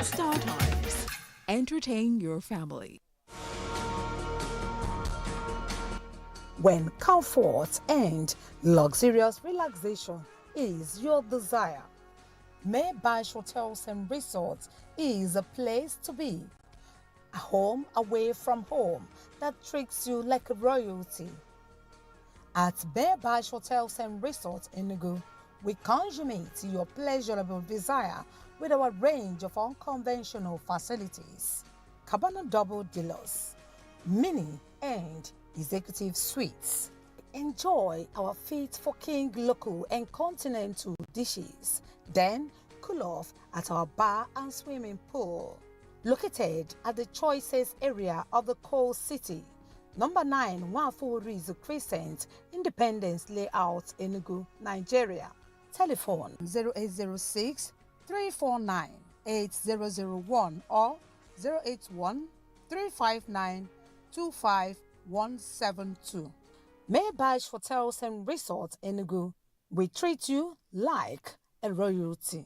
Star Times. Entertain your family. When comfort and luxurious relaxation is your desire, Maybash Hotels and Resorts is a place to be. A home away from home that treats you like royalty. At Maybash Hotels and Resorts Enugu, we consummate your pleasurable desire with our range of unconventional facilities. Cabana Double Deluxe, Mini and Executive Suites. Enjoy our fit for king local and continental dishes. Then cool off at our bar and swimming pool. Located at the choicest area of the coal city. Number 9 Wafurizu Crescent, Independence Layout, Enugu, Nigeria. Telephone 0806 349 8001 or 081 359 25172. Maybash Hotels and Resorts Enugu. We treat you like a royalty.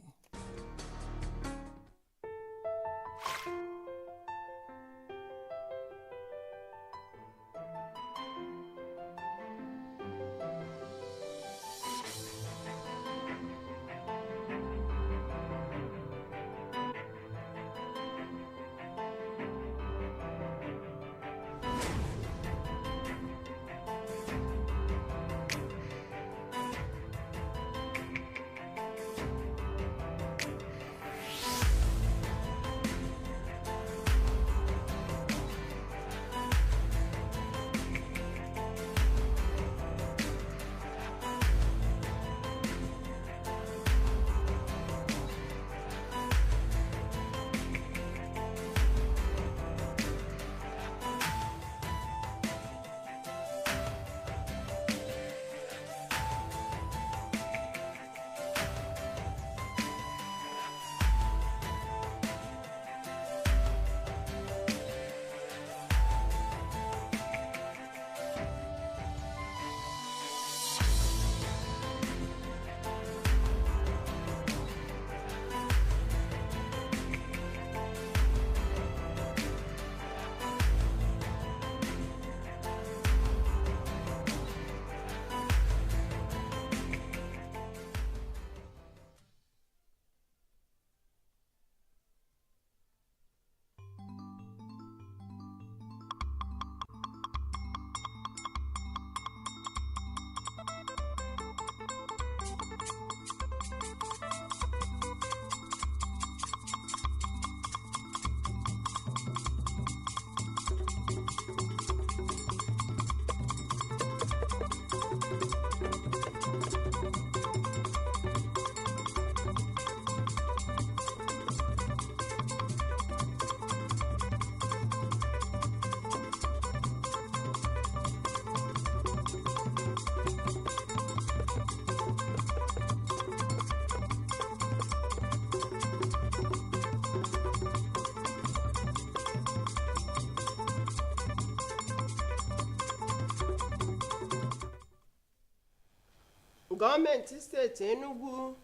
Gọọmenti steeti Enugu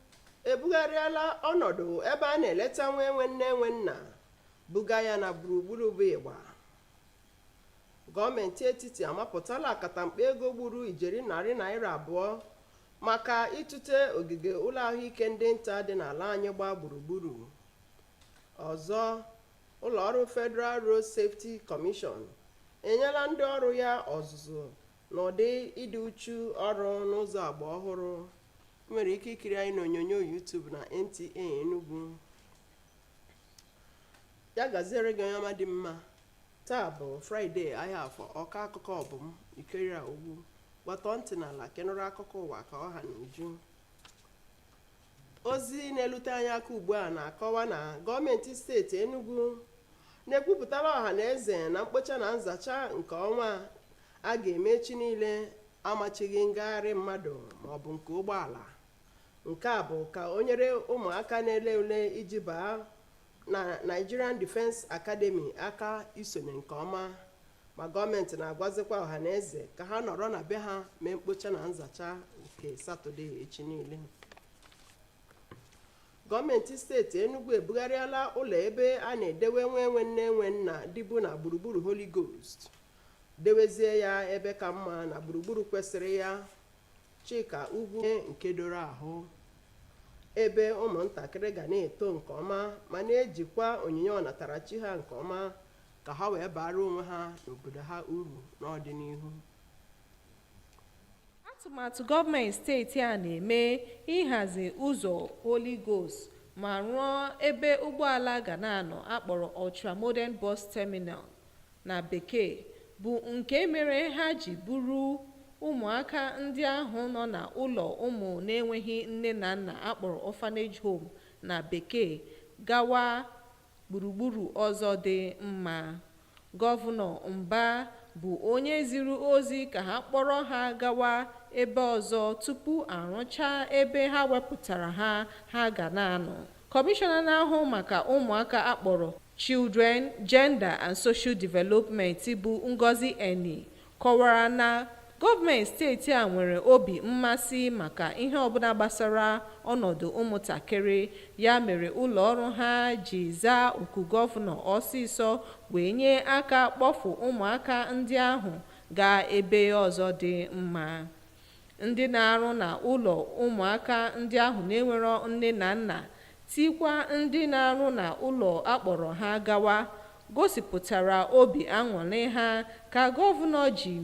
ebugharịala ọnọdụ ebe a na-eleta nwa enwe nne enwe nna buga ya na gburugburu bụ ịgba. Gọọmenti etiti amapụtala akatamkpa ego gburu ijeri narị naira abụọ maka ịtụte ogige ụlọ ahụike ndị nta dị n'ala anyị gbaa gburugburu. Ọzọ, ụlọọrụ Federal Road Safety Commission enyela ndị ọrụ ya ọzụzụ n'ụdị ịdị uchu ọrụ n'ụzọ agba ọhụrụ. Nwere ike ikiri anyị n'onyonyo YouTube na Nta Enugu. Ya gaziere gị onye ọma dị mma. Taa bụ Fraịde, ahịa afọ, ọka akụkọ ọbụm Ikeria Ogbu. Gbata ntị n'ala kenụrụ akụkọ ụwa ka ọha na uju. Ozi na-elute anyị aka ugbu a na-akọwa na gọọmenti steeti Enugu na-ekwupụtara ọha na eze na mkpocha na nzacha nke ọnwa a ga-emechi niile amachighị ngagharị mmadụ maọbụ nke ụgbọala. Nke a bụ ka o nyere ụmụaka na-ele ule iji baa na Nigerian Defense Academy aka isonye nke ọma, ma gọọmenti na-agwazikwa ọha na eze ka ha nọrọ na be ha mee mkpocha na nzacha nke Satọde echi niile. gọọmenti steeti Enugu ebugharịala ụlọ ebe a na-edewe nwe nne nna dịbụ na gburugburu Holy Ghost dewezie ya ebe ka mma na gburugburu kwesịrị ya Chika ugwu nke doro ahụ, ebe ụmụntakịrị ga na-eto nke ọma ma na-ejikwa onyinye ọnatarachi ha nke ọma ka ha wee bara onwe ha n'obodo ha uru n'ọdịnihu. Atụmatụ gọọmenti steeti a na-eme ịhazi ụzọ Holy Ghost ma rụọ ebe ụgbọala ga na-anọ akpọrọ Ultra Modern Bus Terminal na bekee bụ nke mere ha ji buru ụmụaka ndị ahụ nọ na ụlọ ụmụ na-enweghị nne na nna akpọrọ orphanage home na bekee gawa gburugburu ọzọ dị mma. Gọvanọ Mba bụ onye ziri ozi ka ha kpọrọ ha gawa ebe ọzọ tupu arụchaa ebe ha wepụtara ha ga na-anọ. Kọmishọna na-ahụ maka ụmụaka akpọrọ Children, Gender and Social Development bụ Ngozi Eni kọwara na gọọmenti steeti a nwere obi mmasị maka ihe ọbụla gbasara ọnọdụ ụmụntakịrị, ya mere ụlọ ọrụ ha ji zaa oku gọvanọ ọsịsọ wee nye aka kpọfụ ụmụaka ndị ahụ gaa ebe ọzọ dị mma. Ndị na-arụ na ụlọ ụmụaka ndị ahụ na-enwero nne na nna tikwa ndị na-arụ na ụlọ akpọrọ ha gawa gosipụtara obi aṅụrị ha ka gọvanọ ji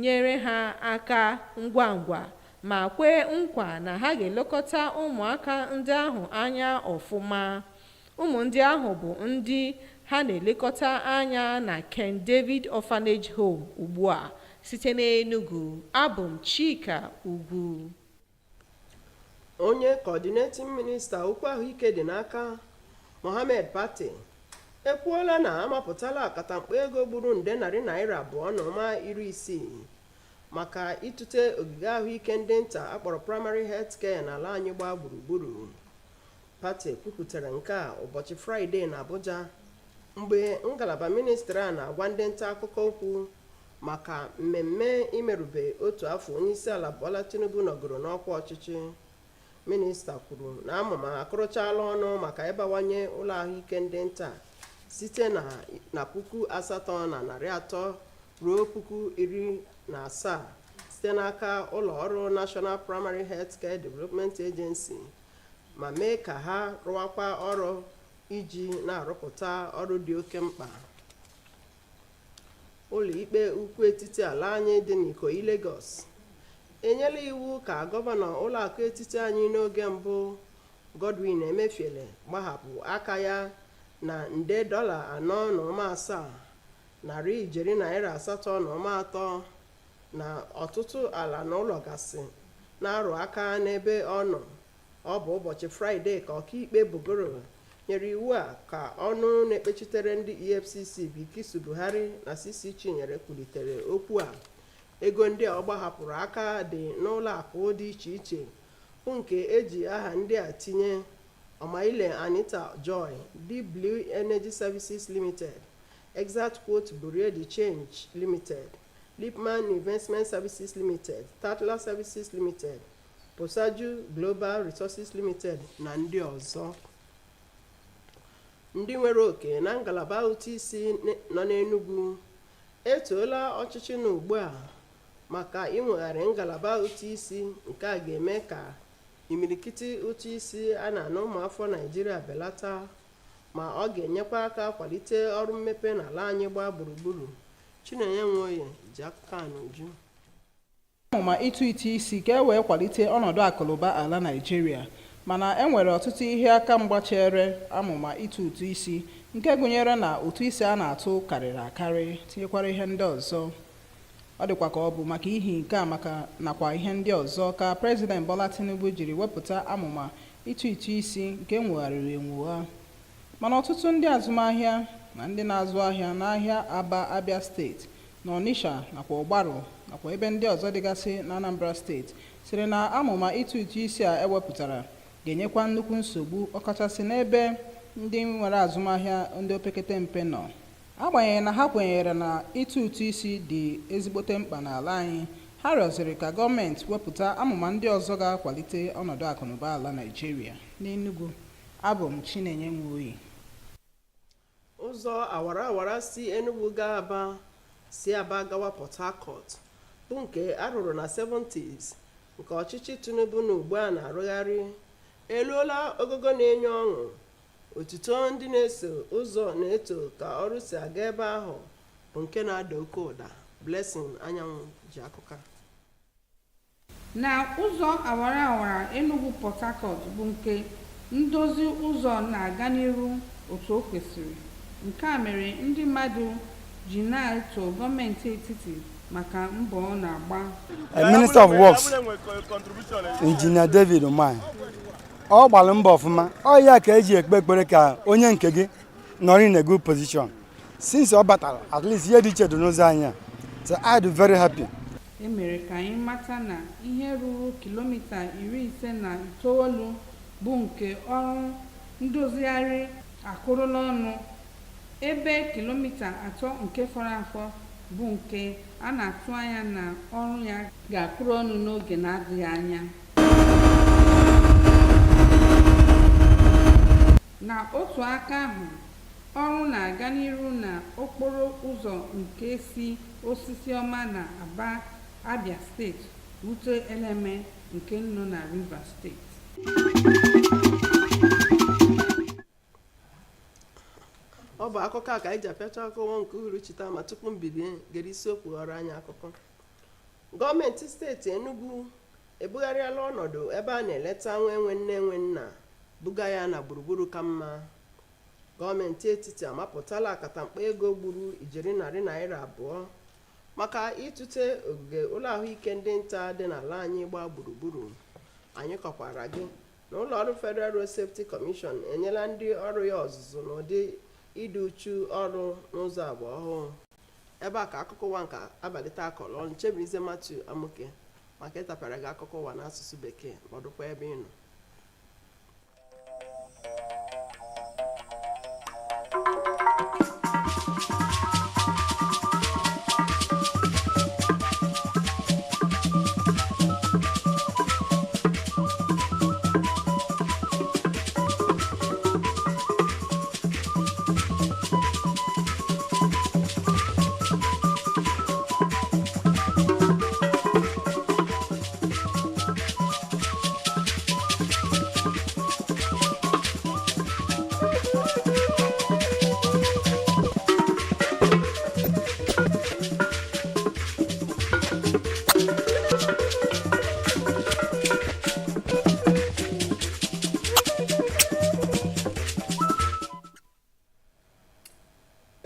nyere ha aka ngwa ngwa ma kwee nkwa na ha ga-elekọta ụmụaka ndị ahụ anya ọfụma. Ụmụ ndị ahụ bụ ndị ha na-elekọta anya na Ken David Orphanage Home ugbu a. Site n'Enugu, abụ m Chika Ugwu. Onye coordinating minista okwu ahụike dị n'aka Mohammed Pate ekwuola na amapụtala akatamkpo ego gburu nde $260 maka ịtụte ogige ahụike ndị nta akpọrọ primary health care n'ala anyị gbaa gburugburu. Pate kwupụtara nke a ụbọchị Fraịde na Abuja mgbe ngalaba ministri a na-agwa ndị nta akụkọ okwu maka mmemme imerube otu afọ onyeisiala Bola Tinubu nọgoro n'ọkwa ọchịchị. Minista kwuru na amụma akụrụchala ọnụ maka ịbawanye ụlọ ahụike ndị nta site na 8,300 ruo 17,000 site n'aka ụlọ ọrụ National Primary Health Care Development Agency ma mee ka ha rụwakwa ọrụ iji na-arụpụta ọrụ dị oke mkpa. Ụlọ ikpe ukwu etiti ala anyị dị n'Ikoyi, Lagos enyela iwu ka gọvanọ ụlọakụ etiti anyị n'oge mbụ Godwin Emefiele gbahapụ aka ya na nde $4.7 803 na ọtụtụ ala na ụlọ gasị na-arụ aka n'ebe ọ nọ. Ọ bụ ụbọchị Fraịde ka ọkaikpe Bogoro nyere iwu a ka ọnụ na-ekpechitere ndị EFCC Bilkisu Buhari na CC Chinyere kwulitere okwu a. Ego ndị ọ gbahapụrụ aka dị n'ụlọ akụ dị iche iche bụ nke eji aha ndị a tinye: Omaile Anita Joy, DW Energy Services Limited, Exact Quote Bureau de Change Limited, Lipman Investment Services Limited, Tatler Services Limited, Posaju Global Resources Limited na ndị ọzọ. Ndị nwere oke na ngalaba ụtụ isi nọ n'Enugu etoola ọchịchị n'ugbu a maka inwegharị ngalaba ụtụ isi nke a ga-eme ka imirikiti ụtụ isi a na-ana ụmụafọ Naịjirịa belata ma ọ ga-enyekwa aka kwalite ọrụ mmepe n'ala anyị gbaa gburugburu. Chinenye Nwoye ji akụkọ n'uju. Amụma ịtụ isi ka e wee kwalite ọnọdụ akụnụba ala Naịjirịa, mana e nwere ọtụtụ ihe aka mgba chere amụma ịtụ ụtụ isi nke gụnyere na ụtụ isi a na-atụ karịrị akarị tinyekwara ihe ndị ọzọ. Ọ dịkwa ka ọ bụ maka ihi nke a nakwa ihe ndị ọzọ ka President Bola Tinubu jiri wepụta amụma ịtụ isi nke nwegharịrị enwogha. Mana ọtụtụ ndị azụmahịa na ndị na-azụ ahịa n'ahịa Aba, Abia steeti na Onitsha nakwa Ọgbarụ nakwa ebe ndị ọzọ dịgasị na Anambra steeti siri na amụma ịtụ isi a ewepụtara ga-enyekwa nnukwu nsogbu, ọkachasị n'ebe ndị nwere azụmahịa ndị opekete mpe nọ. Agbanyeghị na ha kwenyere na ịtụ isi dị ezigbote mkpa n'ala anyị, ha rịọziri ka gọọmenti wepụta amụma ndị ọzọ ga-akwalite ọnọdụ akụnụba ala Naịjirịa. N'Enugu, Abụ m Chinenye Nwoyi. Ụzọ awara awara si Enugu gaa Aba si Aba gawa Port Harcourt bụ nke arụrụ na 70s nke ọchịchị Tinubu na ugbu a na-arụgharị eluola ogogo na-enye ọṅụ. Otuto ndị na-eso ụzọ na-eto ka ọrụ si aga ebe ahụ bụ nke na-ada oke ụda. Blessing Anyanwụ ji akụkọ. Na ụzọ awara awara Enugu Port Harcourt bụ nke ndozi ụzọ na-aga n'iru otu o kwesịrị. Nke a mere ndị mmadụ ji na-eto gọọmenti etiti maka mbọ ọ na-agba. Minister of Works Engineer David Umahi ọ gbara mbọ ọfụma, ọ ya ka eji ekpe ekpere ka onye nke gị nọrọ in a good position since ọ batara at least ihe dị iche dị n'ụzọ anya. So I do very happy. E mere ka anyị mata na ihe ruru kilomita 59 bụ nke ọrụ ndozigharị akụrụla ọnụ, ebe kilomita 3 nke fọrọ afọ bụ nke a na-atụ anya na ọrụ ya ga-akụrụ ọnụ n'oge na-adịghị anya. Na otu aka ahụ, ọrụ na-aga n'iru na okporo ụzọ nke si Osisi Ọma na Aba, Abia steeti rute Eleme nke nọ na Rivers steeti. Ọ bụ akụkọ a ka anyị ji apịacha akụkọ nke uhuruchi taa, ma tupu mbibi gere isiokwu ghọrọ anyị akụkọ. Gọọmenti steeti Enugu ebugharịala ọnọdụ ebe a na-eleta nwa enwe nne enwe nna buga ya na gburugburu ka mma. Gọọmenti etiti amapụtala akatamkpa ego gburu ijeri narị naira 2 maka ịtụte ogige ụlọ ahụike ndị nta dị n'ala anyị gbaa gburugburu. Anyị kọkwara gị na ụlọ ọrụ Federal Road Safety Commission enyela ndị ọrụ ya ọzụzụ n'ụdị ịdị uchu ọrụ n'ụzọ agba ọhụụ. Ebe a ka akụkọ ụwa nke abalị taa kọrọ ọnụ. Chebirize Matthew Amuke maka ịtapara gị akụkọ ụwa n'asụsụ Bekee. Nọdụkwa ebe ị nọ.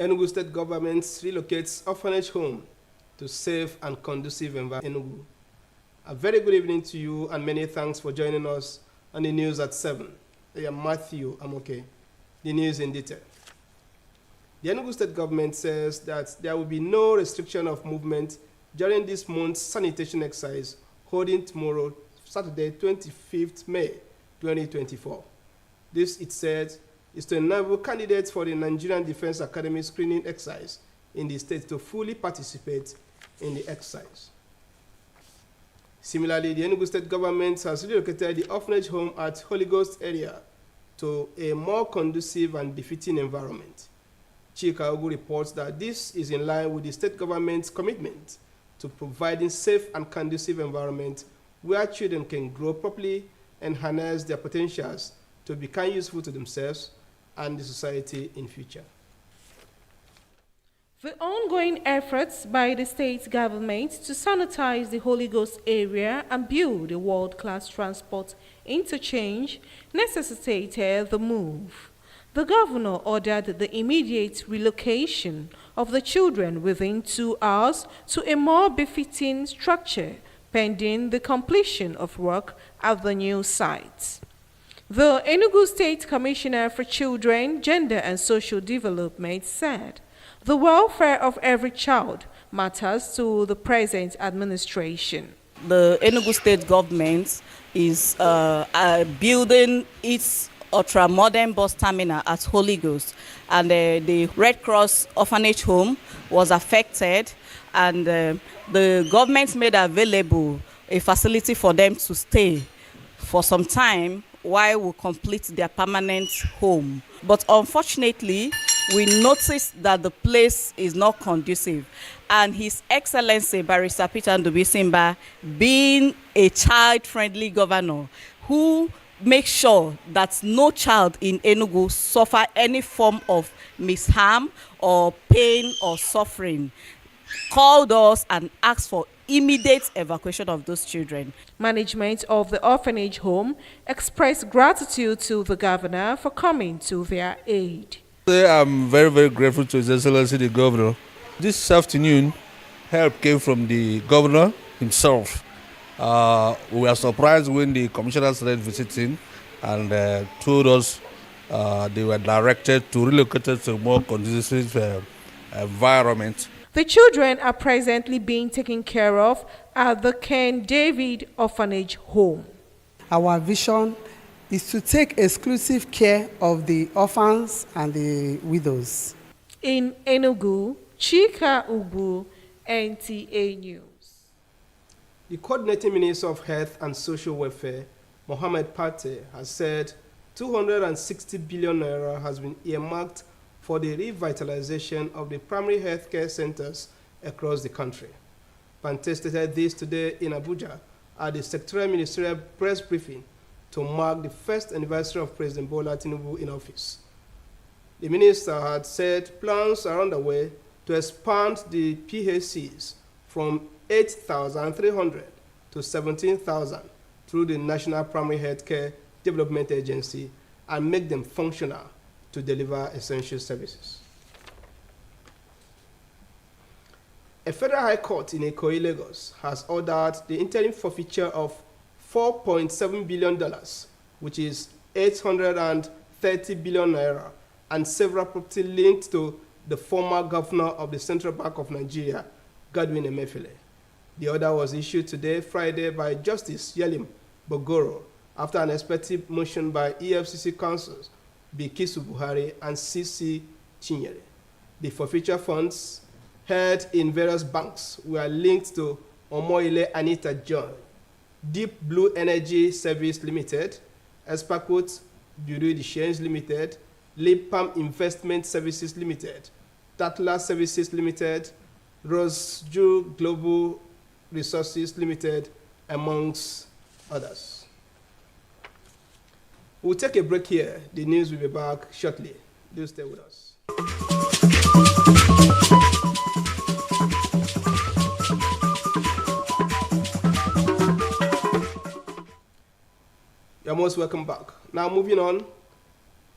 Enugu State Government relocates orphanage home to safe and conducive environment. Enugu. A very good evening to you and many thanks for joining us on the news at 7. I am Matthew Amoke. The news in detail. The Enugu State Government says that there will be no restriction of movement during this month's sanitation exercise holding tomorrow, Saturday, 25th May 2024. This, it said, is to enable candidates for the Nigerian Defense Academy screening exercise in the state to fully participate in the exercise. Similarly, the Enugu State Government has relocated the orphanage home at Holy Ghost area to a more conducive and befitting environment. Chika Ogu reports that this is in line with the state government's commitment to providing safe and conducive environment where children can grow properly and harness their potentials to become useful to themselves and the society in future. The ongoing efforts by the state government to sanitize the Holy Ghost area and build a world-class transport interchange necessitated the move. The governor ordered the immediate relocation of the children within 2 hours to a more befitting structure pending the completion of work at the new site. The Enugu State Commissioner for Children, Gender and Social Development said, "The welfare of every child matters to the present administration." The Enugu State government is building its ultra-modern bus terminal at Holy Ghost, and the Red Cross orphanage home was affected, and the government made available a facility for them to stay for some time while we complete their permanent home. But unfortunately, we noticed that the place is not conducive. And His Excellency Barrister Peter Ndubuisimba, being a child-friendly governor who makes sure that no child in Enugu suffer any form of misharm or pain or suffering, called us and asked for immediate evacuation of those children. Management of the orphanage home expressed gratitude to the governor for coming to their aid. I'm very, very grateful to His Excellency the Governor. This afternoon, help came from the Governor himself. We were surprised when the commissioners started visiting and told us they were directed to relocate to a more conducive environment. The children are presently being taken care of at the Ken David Orphanage Home. Our vision is to take exclusive care of the orphans and the widows. In Enugu, Chika Ubu, Nta News. The Coordinating Minister of Health and Social Welfare, Mohammed Pate, has said 260 billion naira has been earmarked for the revitalization of the primary health care centers across the country. Pate stated this today in Abuja at the secretarial ministerial press briefing to mark the first anniversary of President Bola Tinubu in office. The minister had said plans are underway to expand the PHCs from 8,300 to 17,000 through the National Primary Healthcare Development Agency and make them functional to deliver essential services. A federal high court in Ikoyi, Lagos, has ordered the interim forfeiture of $4.7 billion, which is 830 billion naira, and several property linked to the former governor of the Central Bank of Nigeria, Godwin Emefiele. The order was issued today, Friday, by Justice Yelim Bogoro, after an expected motion by EFCC counsels Bikisu Buhari and CC Chinyere. The forfeiture funds held in various banks were linked to Omoile Anita John, Deep Blue Energy Service Limited, Espacot Bureau de Change Limited, Lipam Investment Services Limited, Tatla Services Limited, Roseju Global Resources Limited, amongst others. We'll take a break here. The news will be back shortly. Do stay with us. You're most welcome back. Now moving on,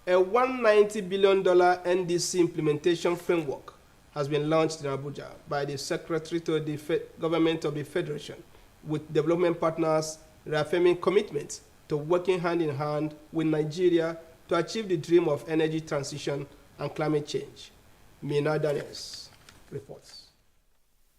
a $190 billion NDC implementation framework has been launched in Abuja by the Secretary to the Government of the Federation, with development partners reaffirming commitment to working hand in hand with Nigeria to achieve the dream of energy transition and climate change. Mina Daniels reports.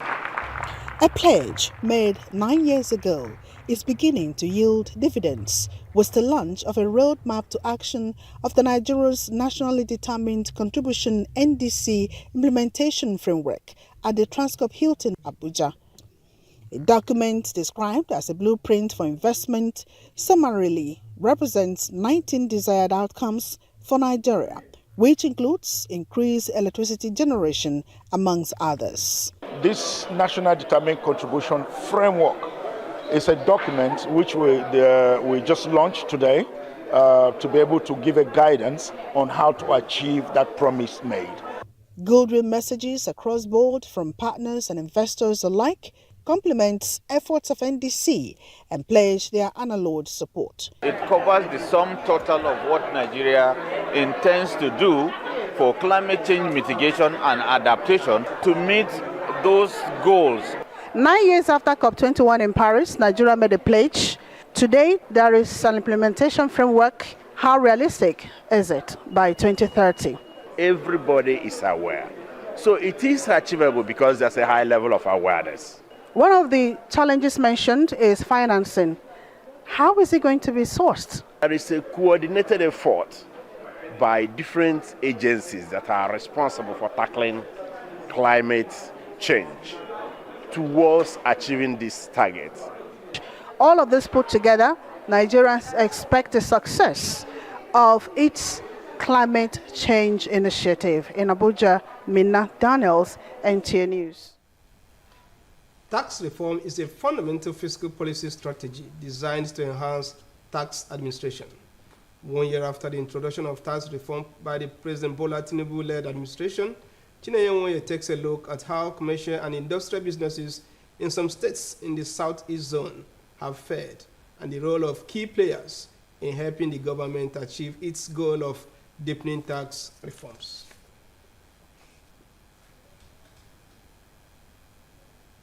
A pledge made 9 years ago is beginning to yield dividends with the launch of a roadmap to action of the Nigeria's nationally determined contribution NDC implementation framework at the Transcorp Hilton, Abuja. A document described as a blueprint for investment summarily represents 19 desired outcomes for Nigeria, which includes increased electricity generation, amongst others. This National Determined Contribution Framework is a document which we just launched today to be able to give a guidance on how to achieve that promise made. Goodwill messages across board from partners and investors alike complements efforts of NDC and pledge their unalloyed support. It covers the sum total of what Nigeria intends to do for climate change mitigation and adaptation to meet those goals. 9 years after COP21 in Paris, Nigeria made a pledge. Today, there is an implementation framework. How realistic is it by 2030? Everybody is aware. So it is achievable because there's a high level of awareness. One of the challenges mentioned is financing. How is it going to be sourced? There is a coordinated effort by different agencies that are responsible for tackling climate change towards achieving this target. All of this put together Nigerians expect the success of its climate change initiative. In Abuja, Minna Daniels, Nta News. Tax reform is a fundamental fiscal policy strategy designed to enhance tax administration. 1 year after the introduction of tax reform by the President Bola Tinubu-led administration, Nta Enugu takes a look at how commercial and industrial businesses in some states in the southeast zone have fared and the role of key players in helping the government achieve its goal of deepening tax reforms.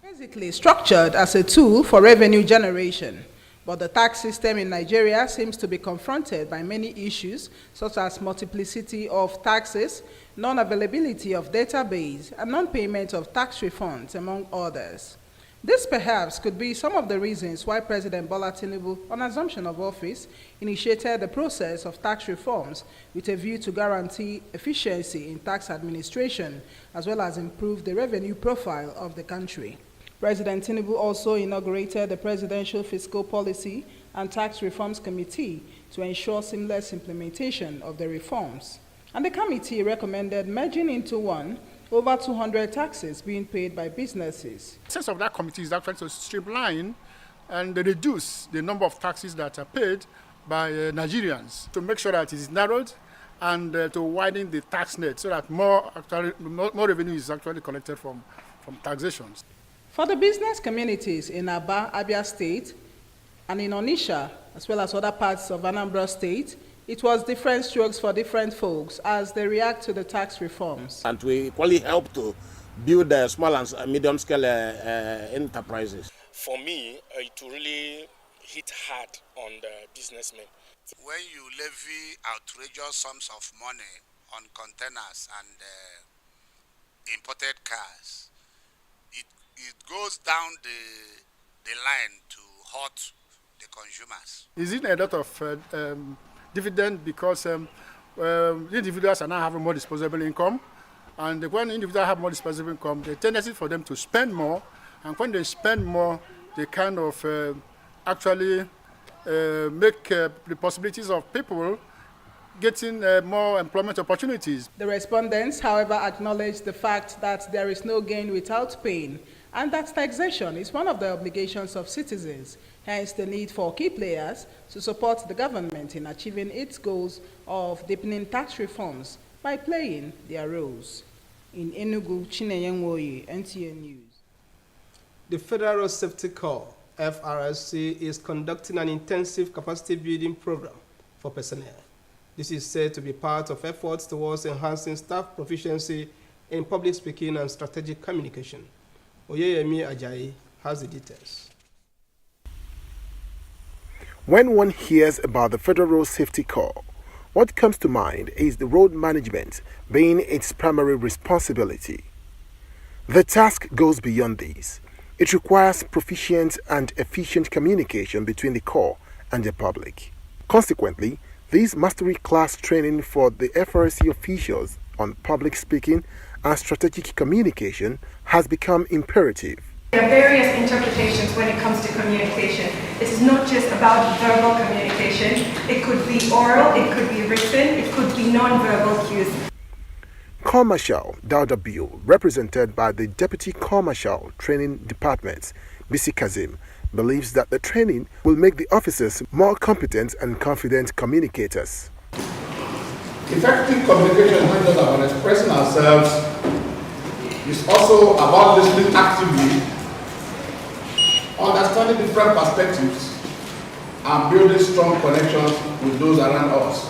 Basically structured as a tool for revenue generation, but the tax system in Nigeria seems to be confronted by many issues such as multiplicity of taxes, non-availability of database, and non-payment of tax refunds, among others. This perhaps could be some of the reasons why President Bola Tinubu, on assumption of office, initiated the process of tax reforms with a view to guarantee efficiency in tax administration, as well as improve the revenue profile of the country. President Tinubu also inaugurated the Presidential Fiscal Policy and Tax Reforms Committee to ensure seamless implementation of the reforms. And the committee recommended merging into one over 200 taxes being paid by businesses. The sense of that committee is actually to streamline and reduce the number of taxes that are paid by Nigerians, to make sure that it is narrowed and to widen the tax net so that more revenue is actually collected from taxations. For the business communities in Aba, Abia State, and in Onitsha, as well as other parts of Anambra State, it was different strokes for different folks as they react to the tax reforms. And we equally help to build small and medium-scale enterprises. For me, it will really hit hard on the businessmen. When you levy outrageous sums of money on containers and imported cars, it goes down the line to hurt the consumers. Is it a lot of dividend because individuals are now having more disposable income, and when individuals have more disposable income, the tendency for them to spend more, and when they spend more, they kind of actually make the possibilities of people getting more employment opportunities. The respondents, however, acknowledged the fact that there is no gain without pain, and that taxation is one of the obligations of citizens, hence the need for key players to support the government in achieving its goals of deepening tax reforms by playing their roles. In Enugu, Nta Enugu, Nta News. The Federal Road Safety Corps, FRSC, is conducting an intensive capacity building program for personnel. This is said to be part of efforts towards enhancing staff proficiency in public speaking and strategic communication. Oyeyemi Ajayi has the details. When one hears about the Federal Road Safety Corps, what comes to mind is the road management being its primary responsibility. The task goes beyond this. It requires proficient and efficient communication between the Corps and the public. Consequently, this mastery class training for the FRSC officials on public speaking and strategic communication has become imperative. There are various interpretations when it comes to communication. It is not just about verbal communication. It could be oral, it could be written, it could be non-verbal cues. Corps Marshal Dauda Bill, represented by the Deputy Corps Marshal Training Department, Bisi Kazim, believes that the training will make the officers more competent and confident communicators. Effective communication is not just about expressing ourselves, it's also about listening actively, understanding different perspectives, and building strong connections with those around us.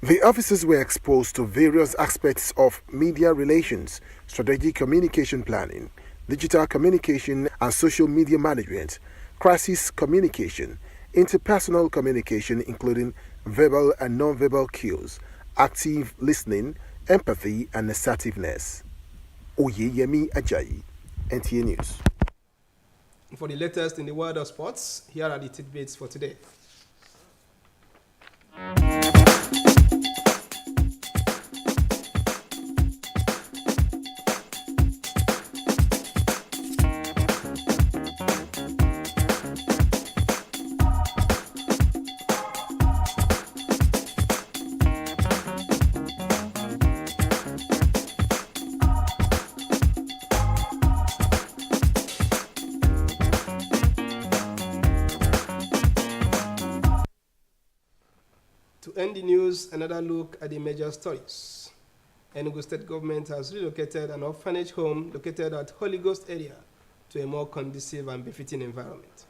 The officers were exposed to various aspects of media relations, strategic communication planning, digital communication and social media management, crisis communication, interpersonal communication including verbal and non-verbal cues, active listening, empathy and assertiveness. Oyeyemi Ajayi, Nta News. For the latest in the world of sports, here are the tidbits for today. another look at the major stories. Enugu State Government has relocated an orphanage home located at Holy Ghost area to a more conducive and befitting environment.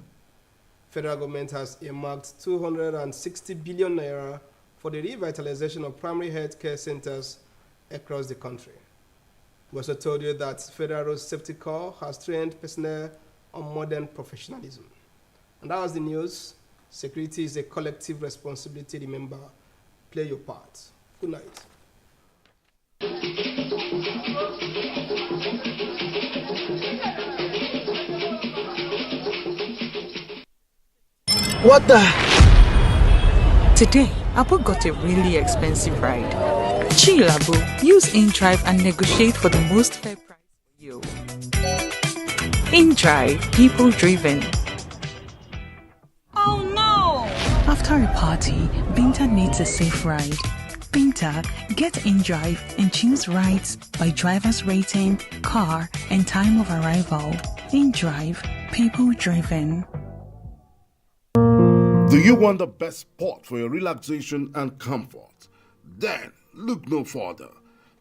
Federal government has earmarked 260 billion naira for the revitalization of primary health care centers across the country. We also told you that Federal Road Safety Corps has trained personnel on modern professionalism. And that was the news. Security is a collective responsibility. Remember, play your part. Good night. What the? Today, Abu got a really expensive ride. Chill, Abu. Use InDrive and negotiate for the most fair price for you. InDrive, people driven. Oh no! After a party, Binta needs a safe ride. Binta, get InDrive and choose rides by driver's rating, car, and time of arrival. InDrive, people driven. Do you want the best spot for your relaxation and comfort? Then look no further.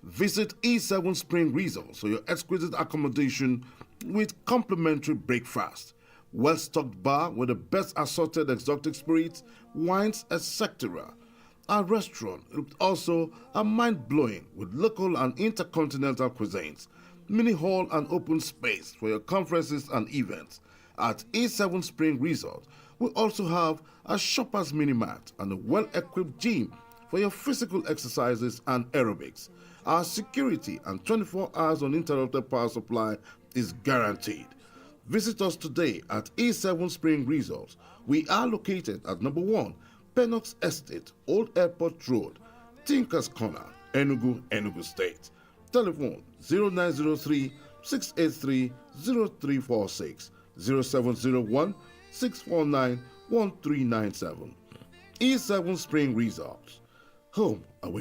Visit E7 Spring Resorts for your exquisite accommodation with complimentary breakfast, well-stocked bar with the best assorted exotic spirits, wines, etc. Our restaurant is also a mind-blowing with local and intercontinental cuisines, mini hall and open space for your conferences and events. At E7 Spring Resort, we also have a shopper's mini-mart and a well-equipped gym for your physical exercises and aerobics. Our security and 24 hours uninterrupted power supply is guaranteed. Visit us today at E7 Spring Resort. We are located at number 1, Penox Estate, Old Airport Road, Tinkers Corner, Enugu, Enugu State. Telephone 0903 683 0346 0701 649 1397. E7 Spring Resorts. Home away.